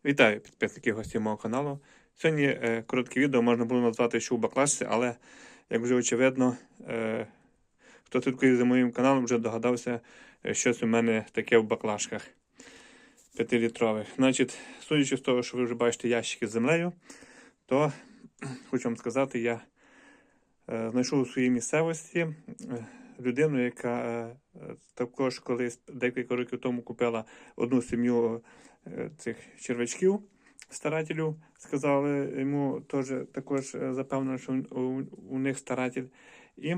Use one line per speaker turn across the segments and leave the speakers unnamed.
Вітаю підписники гості мого каналу. Сьогодні коротке відео можна було назвати що у баклажці, але, як вже очевидно, хто слідкує за моїм каналом, вже догадався, щось у мене таке в баклажках 5-літрових. Значить, судячи з того, що ви вже бачите ящики з землею, то хочу вам сказати, я знайшов у своїй місцевості людину, яка також колись декілька років тому купила одну сім'ю цих червячків, старателів. Сказали йому також запевнено, що у них старатель. І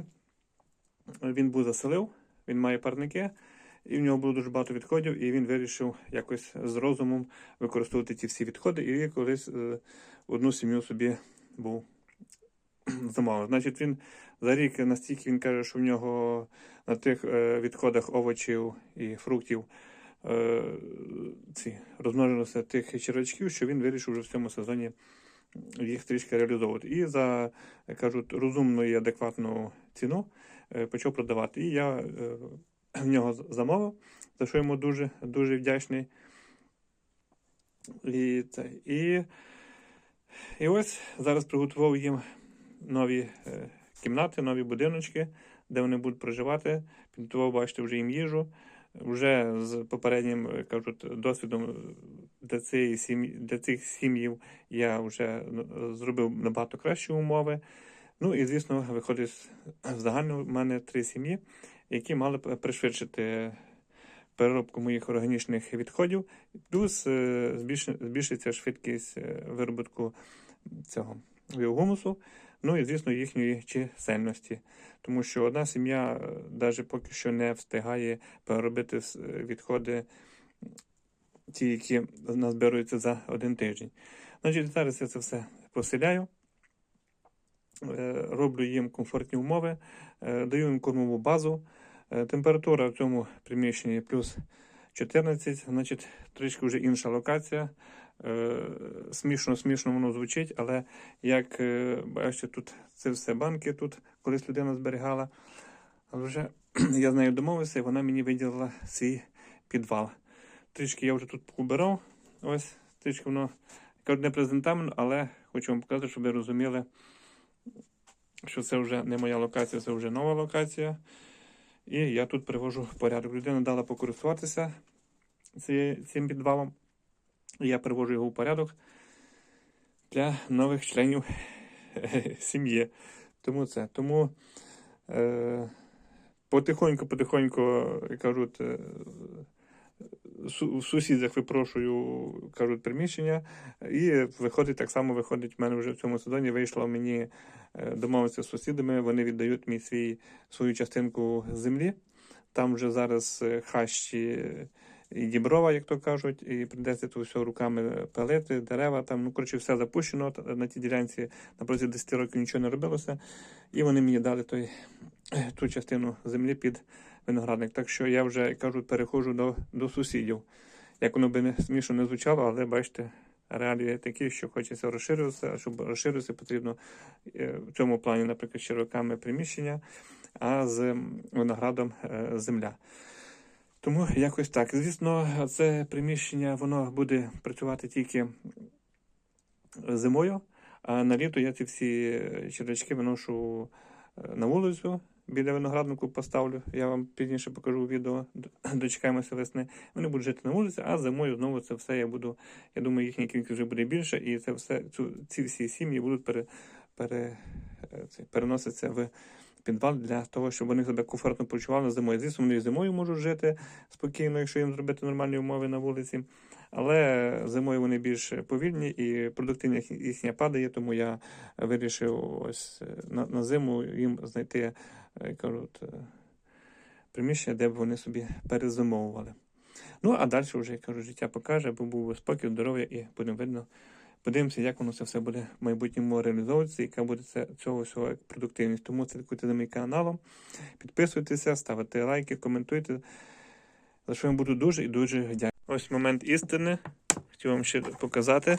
він був заселив, він має парники, і в нього було дуже багато відходів, і він вирішив якось з розумом використовувати ці всі відходи, і колись одну сім'ю собі був замовив. Значить, він за рік настільки, він каже, що в нього на тих відходах овочів і фруктів розмножилося тих червячків, що він вирішив вже в цьому сезоні їх трішки реалізовувати. І за, кажуть, розумну і адекватну ціну почав продавати. І я в нього замовив, за що йому дуже, дуже вдячний. І ось зараз приготував їм нові кімнати, нові будиночки, де вони будуть проживати. Підготував, бачите, вже їм їжу. Вже з попереднім, кажуть, досвідом для цих сім'їв я вже зробив набагато кращі умови. Ну і, звісно, виходить в загальному в мене 3 сім'ї, які мали пришвидшити переробку моїх органічних відходів, плюс збільшиться швидкість виробітку цього біогумусу, ну і, звісно, їхньої чисельності. Тому що одна сім'я навіть поки що не встигає переробити відходи, ті, які назбируються за 1 тиждень. Значить, зараз я це все поселяю, роблю їм комфортні умови, даю їм кормову базу. Температура в цьому приміщенні плюс 14, значить, трішки вже інша локація. Смішно воно звучить, але як бачите, тут це все банки, тут колись людина зберігала. Але вже я з нею домовився, і вона мені виділила свій підвал. Трішки я вже тут убирав, ось, трішки воно, кажуть, не презентабельно, але хочу вам показати, щоб ви розуміли, що це вже не моя локація, це вже нова локація. І я тут привожу в порядок. Людина дала покористуватися цим підвалом. І я привожу його в порядок для нових членів сім'ї. Тому потихоньку, кажуть, в сусідах випрошую, кажуть, приміщення. І виходить, так само виходить, в мене вже в цьому сезоні вийшло мені домовитися з сусідами, вони віддають мені свою частинку землі. Там вже зараз хащі і діброва, як то кажуть, і прийдеться тут все руками пилити, дерева, там, ну, коротше, все запущено на тій ділянці, на протязі 10 років нічого не робилося, і вони мені дали ту частину землі під виноградник. Так що я вже, кажуть, переходжу до сусідів. Як воно би смішно не звучало, але, бачите, реалії такі, що хочеться розширюватися, а щоб розширитися, потрібно в цьому плані, наприклад, черв'яками приміщення, а з виноградом земля. Тому якось так. Звісно, це приміщення, воно буде працювати тільки зимою, а на літо я ці всі червячки виношу на вулицю, біля винограднику поставлю. Я вам пізніше покажу відео, дочекаємося весни. Вони будуть жити на вулиці, а зимою знову це все я думаю, їхня кількість вже буде більше, і це все, ці всі сім'ї будуть переноситися в підвал для того, щоб вони себе комфортно почували зимою. Звісно, вони і зимою можуть жити спокійно, якщо їм зробити нормальні умови на вулиці. Але зимою вони більш повільні і продуктивність їхня падає, тому я вирішив ось на зиму їм знайти, кажуть, приміщення, де б вони собі перезимовували. Ну, а далі вже, кажу, життя покаже, бо був спокій, здоров'я і подивимося, як воно це все буде в майбутньому реалізовуватися, яка буде цього всього продуктивність. Тому слідкуйте за моїм каналом, підписуйтеся, ставте лайки, коментуйте, за що я буду дуже і дуже вдячний. Ось момент істини. Хотів вам ще показати,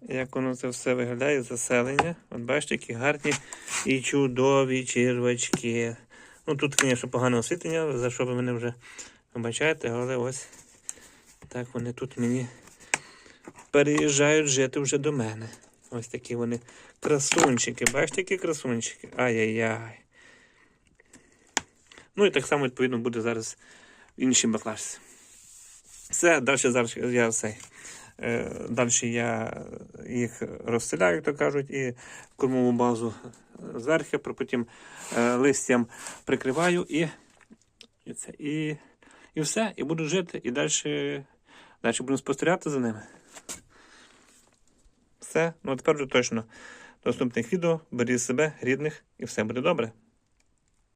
як воно це все виглядає, заселення. От бачите, які гарні і чудові червачки. Ну тут, звісно, погане освітлення, за що ви мене вже вибачаєте, але ось так вони тут мені переїжджають жити вже до мене. Ось такі вони красунчики. Бачите, які красунчики? Ай-яй-яй. Ну і так само, відповідно, буде зараз в іншій баклажці. Все, зараз я все. Далі я їх розселяю, як то кажуть, і кормову базу зверху, потім листям прикриваю і все, і буду жити, і далі будемо спостерігати за ними. Все, ну а тепер вже точно. До наступних відео, беріть себе, рідних, і все буде добре.